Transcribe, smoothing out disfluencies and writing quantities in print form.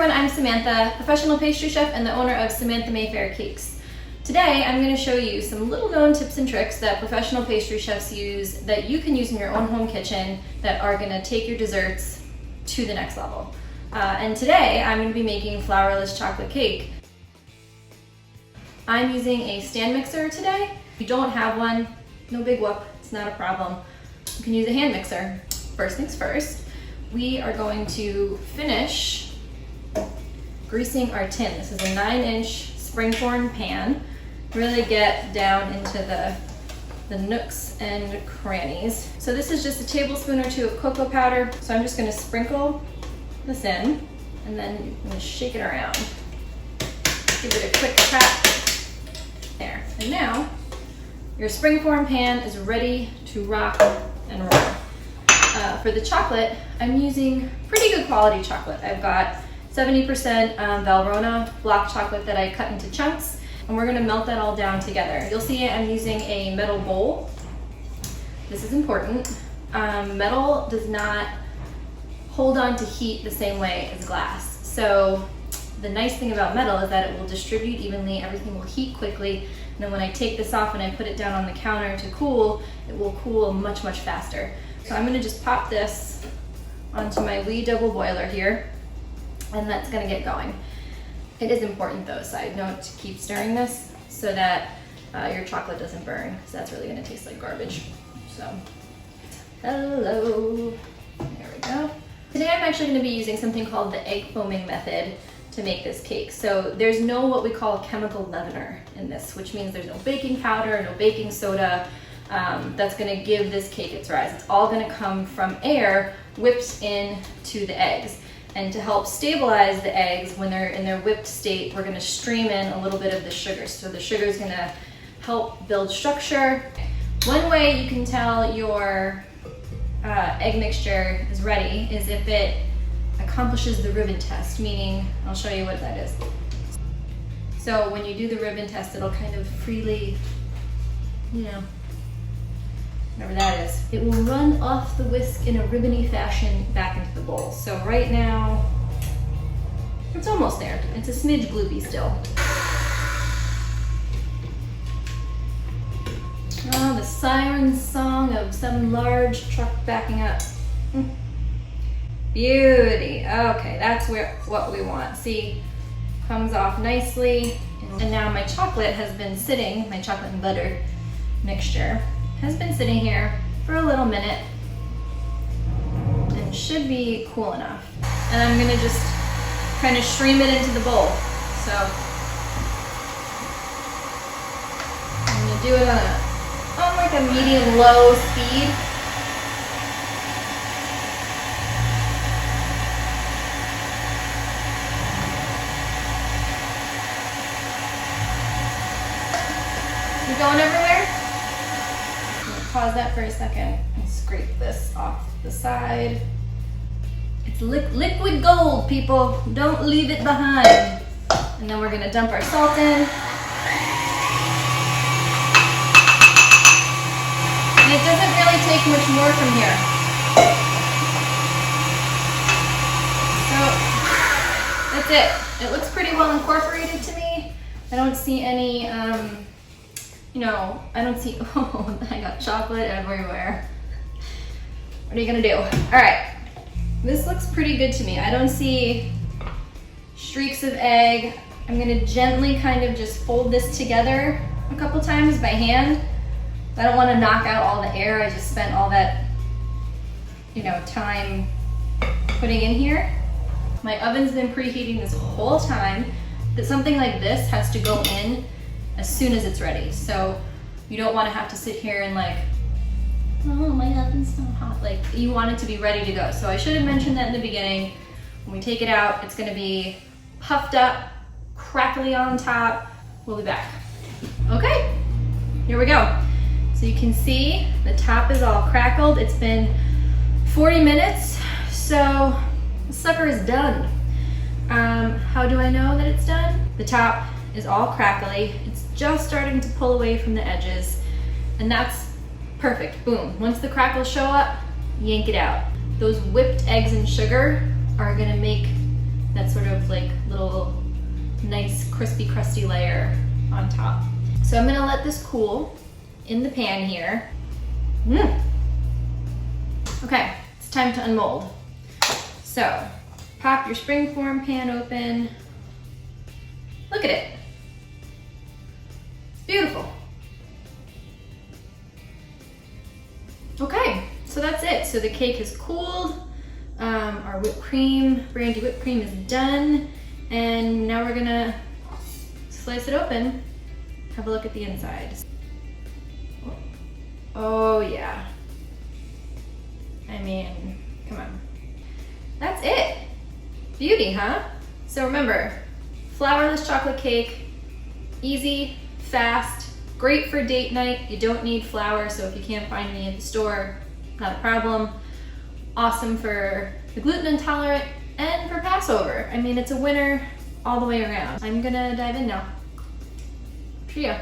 everyone, I'm Samantha, professional pastry chef and the owner of Samantha Mayfair Cakes. Today I'm going to show you some little known tips and tricks that professional pastry chefs use that you can use in your own home kitchen that are going to take your desserts to the next level. And today I'm going to be making flourless chocolate cake. I'm using a stand mixer today. If you don't have one, no big whoop, it's not a problem. You can use a hand mixer. First things first, we are going to finish greasing our tin. This is a 9-inch springform pan. Really get down into the nooks and crannies. So this is just a tablespoon or two of cocoa powder. So I'm just gonna sprinkle this in and then I'm gonna shake it around. Give it a quick tap. There. And now your springform pan is ready to rock and roll. For the chocolate, I'm using pretty good quality chocolate. I've got 70% Valrhona block chocolate that I cut into chunks, and we're gonna melt that all down together. You'll see I'm using a metal bowl. This is important. Metal does not hold on to heat the same way as glass. So the nice thing about metal is that it will distribute evenly, everything will heat quickly, and then when I take this off and I put it down on the counter to cool, it will cool much, much faster. So I'm gonna just pop this onto my wee double boiler here, and that's gonna get going. It is important though, side note, to keep stirring this so that your chocolate doesn't burn, because that's really gonna taste like garbage. So, hello, there we go. Today I'm actually gonna be using something called the egg foaming method to make this cake. So there's no what we call chemical leavener in this, which means there's no baking powder, no baking soda, that's gonna give this cake its rise. It's all gonna come from air whipped into the eggs. And to help stabilize the eggs when they're in their whipped state, we're gonna stream in a little bit of the sugar. So the sugar is gonna help build structure. One way you can tell your egg mixture is ready is if it accomplishes the ribbon test, meaning, I'll show you what that is. So when you do the ribbon test, it'll kind of freely, whatever that is. It will run off the whisk in a ribbony fashion back into the bowl. So right now, it's almost there. It's a smidge gloopy still. Oh, the siren song of some large truck backing up. Beauty. Okay, that's what we want. See, comes off nicely. And now my chocolate has been sitting, my chocolate and butter mixture has been sitting here for a little minute and should be cool enough. And I'm gonna just kind of stream it into the bowl. So I'm gonna do it on like a medium-low speed. You going everywhere? Pause that for a second and scrape this off the side. It's liquid gold, people. Don't leave it behind. And then we're gonna dump our salt in. And it doesn't really take much more from here. So that's it. It looks pretty well incorporated to me. I don't see any I don't see, oh, I got chocolate everywhere. What are you gonna do? All right, this looks pretty good to me. I don't see streaks of egg. I'm gonna gently kind of just fold this together a couple times by hand. I don't wanna knock out all the air. I just spent all that, time putting in here. My oven's been preheating this whole time. That something like this has to go in as soon as it's ready. So you don't want to have to sit here and like, oh, my oven's so hot. Like, you want it to be ready to go. So I should have mentioned that in the beginning. When we take it out, it's gonna be puffed up, crackly on top. We'll be back. Okay, here we go. So you can see the top is all crackled. It's been 40 minutes, so the sucker is done. How do I know that it's done? The top is all crackly. It's just starting to pull away from the edges, and that's perfect. Boom. Once the crackles show up, yank it out. Those whipped eggs and sugar are gonna make that sort of like little nice crispy crusty layer on top. So I'm gonna let this cool in the pan here. Okay, it's time to unmold. So pop your springform pan open. Look at it. It's beautiful. Okay, so that's it. So the cake is cooled. Our whipped cream, brandy whipped cream is done. And now we're gonna slice it open. Have a look at the inside. Oh yeah. I mean, come on. That's it. Beauty, huh? So remember, flourless chocolate cake, easy, fast, great for date night. You don't need flour, so if you can't find any at the store, not a problem. Awesome for the gluten intolerant and for Passover. I mean, it's a winner all the way around. I'm gonna dive in now. Cheerio.